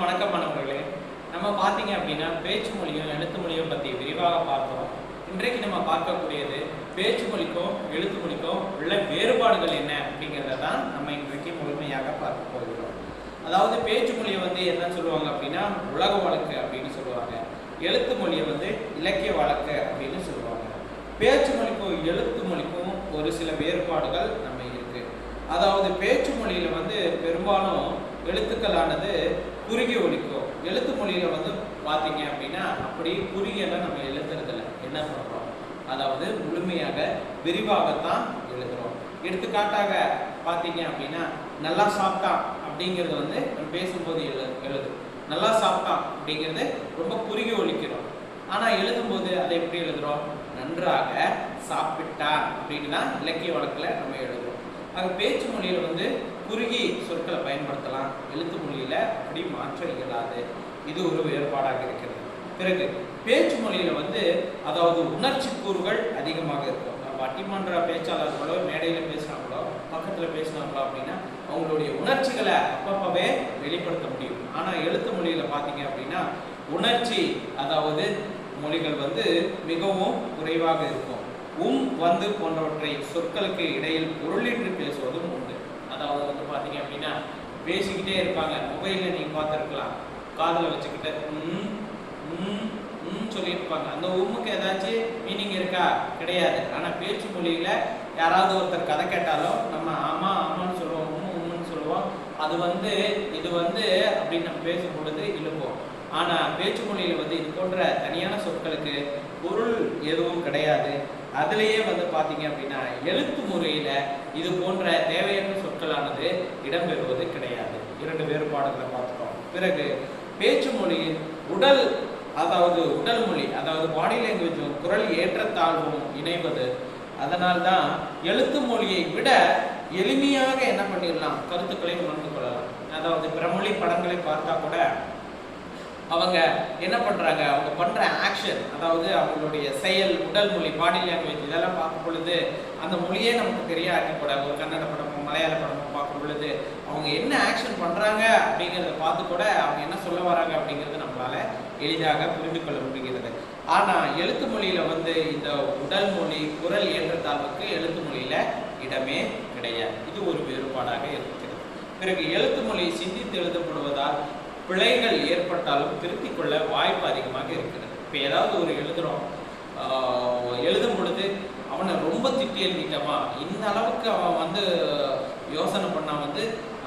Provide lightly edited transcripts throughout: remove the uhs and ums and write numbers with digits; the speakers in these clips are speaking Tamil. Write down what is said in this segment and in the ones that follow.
வணக்கம் மாணவர்களே. நம்ம பார்த்தீங்க அப்படின்னா பேச்சு மொழியும் எழுத்து மொழியும் பற்றி விரிவாக பார்த்தோம். இன்றைக்கு நம்ம பார்க்கக்கூடியது பேச்சு மொழிக்கும் எழுத்து மொழிக்கும் உள்ள வேறுபாடுகள் என்ன அப்படிங்கிறத தான் நம்ம இன்றைக்கு முழுமையாக பார்க்க போகிறோம். அதாவது பேச்சு மொழியை என்ன சொல்லுவாங்க அப்படின்னா உலக வழக்கு அப்படின்னு சொல்லுவாங்க. எழுத்து மொழியை இலக்கிய வழக்கு அப்படின்னு சொல்லுவாங்க. பேச்சு மொழிக்கும் எழுத்து மொழிக்கும் ஒரு சில வேறுபாடுகள் நம்ம இருக்கு. அதாவது பேச்சு மொழியில பெரும்பாலும் எழுத்துக்களானது குறுகி ஒலிக்கும். எழுத்து மொழியில பார்த்தீங்க அப்படின்னா அப்படி குறுகியெல்லாம் நம்ம எழுதுறதில்ல. என்ன பண்றோம், அதாவது முழுமையாக விரிவாகத்தான் எழுதுறோம். எடுத்துக்காட்டாக பார்த்தீங்க அப்படின்னா நல்லா சாப்பிட்டான் அப்படிங்கிறது நம்ம பேசும்போது எழுது நல்லா சாப்பிட்டான் அப்படிங்கிறது ரொம்ப குறுகி ஒலிக்கிறோம். ஆனா எழுதும்போது அதை எப்படி எழுதுறோம், நன்றாக சாப்பிட்டான் அப்படின்னு தான் இலக்கிய வழக்கில் நம்ம எழுதுறோம். அது பேச்சு மொழியில குறுகி சொற்களை பயன்படுத்தலாம், எழுத்து மொழியில அப்படி மாற்ற இயலாது. இது ஒரு வேறுபாடாக இருக்கிறது. பிறகு பேச்சு மொழியில அதாவது உணர்ச்சி கூறுகள் அதிகமாக இருக்கும். பட்டிமன்ற பேச்சாளர்களோ மேடையில பேசுறாங்களோ பக்கத்துல பேசுனாங்களோ அப்படின்னா அவங்களுடைய உணர்ச்சிகளை அப்பப்பவே வெளிப்படுத்த முடியும். ஆனா எழுத்து மொழியில பாத்தீங்க அப்படின்னா உணர்ச்சி அதாவது மொழிகள் மிகவும் குறைவாக இருக்கும். போன்றவற்றை சொற்களுக்கு இடையில் பொருளின்றி பேசுவதும் உண்டு. அதாவது பார்த்தீங்க அப்படின்னா பேசிக்கிட்டே இருப்பாங்க. மொபைல்ல நீங்க பார்த்துருக்கலாம், காதில் வச்சுக்கிட்டு சொல்லிட்டு இருப்பாங்க. அந்த உம்முக்கு ஏதாச்சும் மீனிங் இருக்கா? கிடையாது. ஆனால் பேச்சு மொழியில யாராவது ஒருத்தர் கதை கேட்டாலும் நம்ம ஆமா ஆமான்னு சொல்லுவோம், உம்முன்னு சொல்லுவோம். அது இது அப்படின்னு நம்ம பேசும் பொழுது இழுப்போம். ஆனா பேச்சு மொழியில இது போன்ற தனியான சொற்களுக்கு பொருள் எதுவும் கிடையாது. அதுலேயே பார்த்தீங்க அப்படின்னா எழுத்து முறையில இது போன்ற தேவையற்ற சொற்களானது இடம்பெறுவது கிடையாது. இரண்டு வேறுபாடுகளை பார்த்துட்டோம். பிறகு பேச்சு மொழியில் உடல் மொழி அதாவது பாடி லாங்குவேஜும் குரல் ஏற்றத்தாழ்வும் இணைவது. அதனால்தான் எழுத்து மொழியை விட எளிமையாக என்ன பண்ணிடலாம், கருத்துக்களை உணர்ந்து கொள்ளலாம். அதாவது பிற மொழி படங்களை பார்த்தா கூட அவங்க என்ன பண்றாங்க, அவங்க பண்ற ஆக்ஷன், அதாவது அவங்களுடைய செயல், உடல் மொழி, பாடி லாங்குவேஜ் இதெல்லாம் பார்க்கும் பொழுது அந்த மொழியே நமக்கு தெரியாது. கூட ஒரு கன்னட படமோ மலையாள படமோ பார்க்கும் பொழுது அவங்க என்ன ஆக்ஷன் பண்றாங்க அப்படிங்கிறத பார்த்து கூட அவங்க என்ன சொல்ல வராங்க அப்படிங்கிறது நம்மளால எளிதாக புரிந்து கொள்ள முடிகிறது. ஆனா எழுத்து மொழியில இந்த உடல் மொழி, குரல் ஏற்றத்தாழ்வுக்கு எழுத்து மொழியில இடமே கிடையாது. இது ஒரு வேறுபாடாக இருக்கிறது. பிறகு எழுத்து மொழி சிந்தித்து எழுதப்படுவதால் பிழைகள் ஏற்பட்டாலும் திருத்திக் கொள்ள வாய்ப்பு அதிகமாக இருக்கிறது. இப்போ ஏதாவது ஒரு எழுதும் பொழுது அவனை ரொம்ப திட்டி எழுதிட்டமா, இந்த அளவுக்கு அவன் யோசனை பண்ணா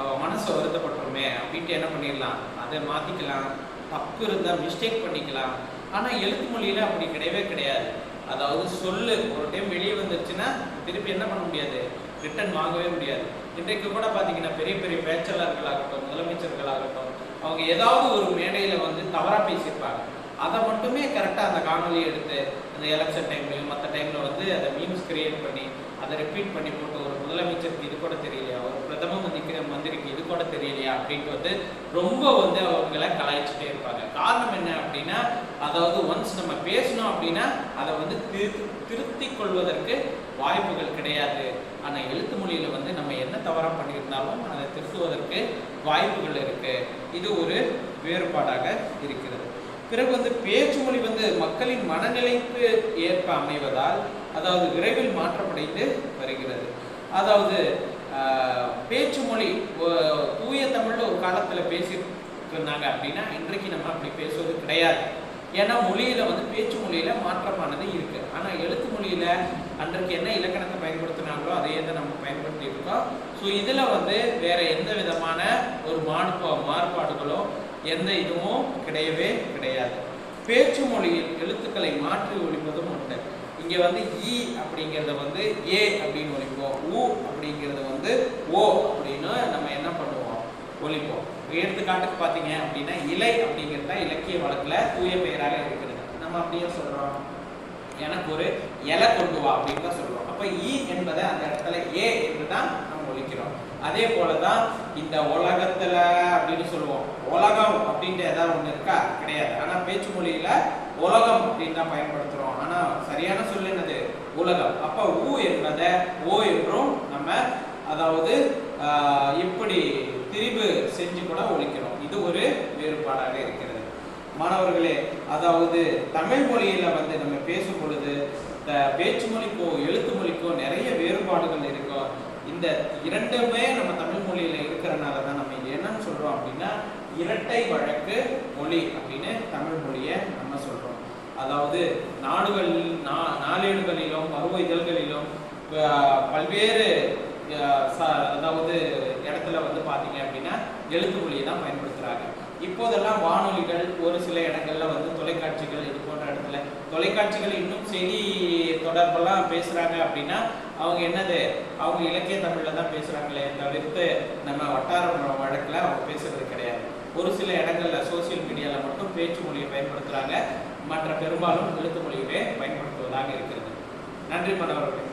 அவன் மனசை வருத்தப்பட்டுருமே அப்படின்ட்டு என்ன பண்ணிடலாம், அதை மாற்றிக்கலாம். தப்பு இருந்தால் மிஸ்டேக் பண்ணிக்கலாம். ஆனால் எழுத்து மொழியில் அப்படி கிடையவே கிடையாது. அதாவது சொல்லு ஒரு டைம் வெளியே வந்துருச்சுன்னா திருப்பி என்ன பண்ண முடியாது, ரிட்டர்ன் வாங்கவே முடியாது. இன்றைக்கு கூட பார்த்தீங்கன்னா பெரிய பெரிய பேச்சாளர்களாகட்டும், முதலமைச்சர்களாகட்டும், அவங்க ஏதாவது ஒரு மேடையில் தவறாக பேசியிருப்பாங்க. அதை மட்டுமே கரெக்டாக அந்த காணொலியை எடுத்து அந்த எலெக்ஷன் டைம்லையும் மற்ற டைமில் அதை மீம்ஸ் கிரியேட் பண்ணி அதை ரிப்பீட் பண்ணி போட்டு ஒரு முதலமைச்சருக்கு இது கூட தெரியலையா, ஒரு பிரதம மந்திரிக்கு இது கூட தெரியலையா அப்படின்ட்டு ரொம்ப அவங்களை கலாய்ச்சிட்டே இருப்பாங்க. காரணம் என்ன அப்படின்னா, அதாவது ஒன்ஸ் நம்ம பேசணும் அப்படின்னா அதை திருத்திக் கொள்வதற்கு வாய்ப்புகள் கிடையாது. ஆனால் எழுத்து மொழியில நம்ம என்ன தவறாக பண்ணியிருந்தாலும் அதை திருத்துவதற்கு வாய்ப்புகள் இருக்கு. இது ஒரு வேறுபாடாக இருக்கிறது. பிறகு பேச்சு மொழி மக்களின் மனநிலைக்கு ஏற்ப அமைவதால் அதாவது விரைவில் மாற்றப்படைந்து வருகிறது. அதாவது பேச்சு மொழி தூய தமிழ்ல ஒரு காலத்துல பேசிட்டு இருந்தாங்க அப்படின்னா இன்றைக்கு நம்ம அப்படி பேசுவது கிடையாது. ஏன்னா மொழியில பேச்சு மொழியில மாற்றமானது இருக்கு. ஆனா எழுத்து மொழியில அன்றைக்கு என்ன இலக்கணத்தை பயன்படுத்தினாங்களோ அதையே தான் நம்ம பயன்படுத்தி இருக்கோம். ஸோ இதுல வேற எந்த விதமான ஒரு மாறுபாடுகளோ எந்த இதுவும் கிடையவே கிடையாது. பேச்சு மொழியில் எழுத்துக்களை மாற்றி ஒழிப்பதும் உண்டு. இங்க இ அப்படிங்கிறத ஏ அப்படின்னு ஒழிப்போம், உ அப்படிங்கிறத ஓ அப்படின்னு நம்ம என்ன பண்ணுவோம், ஒழிப்போம். எடுத்துக்காட்டுக்கு பார்த்தீங்க அப்படின்னா இலை அப்படிங்கிறது தான் இலக்கிய வழக்குல தூய பெயராக இருக்கிறது. நம்ம அப்படியே சொல்றோம், எனக்கு ஒரு இலை கொண்டு வா அப்படின்னு தான் சொல்றோம். அப்ப இ என்பதை அந்த இடத்துல ஏ என்று தான் நம்ம ஒழிக்கிறோம். அதே போலதான் இந்த உலகத்துல அப்படின்னு சொல்லுவோம். உலகம் அப்படின்ட்டு ஏதாவது ஒண்ணு இருக்கா? கிடையாது. ஆனா பேச்சு மொழியில உலகம் அப்படின்னு தான் பயன்படுத்துறோம். ஆனா சரியான சொல் என்னது? உலகம். அப்ப ஊ என்பதை ஓ என்றும் நம்ம அதாவது இப்படி திரிவு செஞ்சு கூட ஒழிக்கிறோம். இது ஒரு வேறுபாடு. மாணவர்களே, அதாவது தமிழ் மொழியில வந்து நம்ம பேசும் பொழுது பேச்சு மொழிக்கோ எழுத்து மொழிக்கோ நிறைய வேறுபாடுகள் இருக்கும். இந்த இரண்டுமே நம்ம தமிழ் மொழியில இருக்கிறனால தான் நம்ம என்னன்னு சொல்றோம் அப்படின்னா இரட்டை வழக்கு மொழி அப்படின்னு தமிழ் மொழியை நம்ம சொல்றோம். அதாவது நாளேடுகளிலும் பருவ இதழ்களிலும் பல்வேறு அதாவது இடத்துல வந்து பார்த்தீங்க அப்படின்னா எழுத்து மொழியை தான் பயன்படுத்துகிறாங்க. இப்போதெல்லாம் வானொலிகள், ஒரு சில இடங்கள்ல வந்து தொலைக்காட்சிகள், இது போன்ற இடத்துல தொலைக்காட்சிகள் இன்னும் செய்தி தொடர்பெல்லாம் பேசுகிறாங்க அப்படின்னா அவங்க என்னது, அவங்க இலக்கிய தமிழில் தான் பேசுகிறாங்களே தவிர்த்து நம்ம வட்டார வழக்கில் அவங்க பேசுறது கிடையாது. ஒரு சில இடங்களில் சோசியல் மீடியாவில் மட்டும் பேச்சு மொழியை பயன்படுத்துகிறாங்க, மற்ற பெரும்பாலும் எழுத்து மொழியவே பயன்படுத்துவதாக இருக்கிறது. நன்றி மாணவர்களே.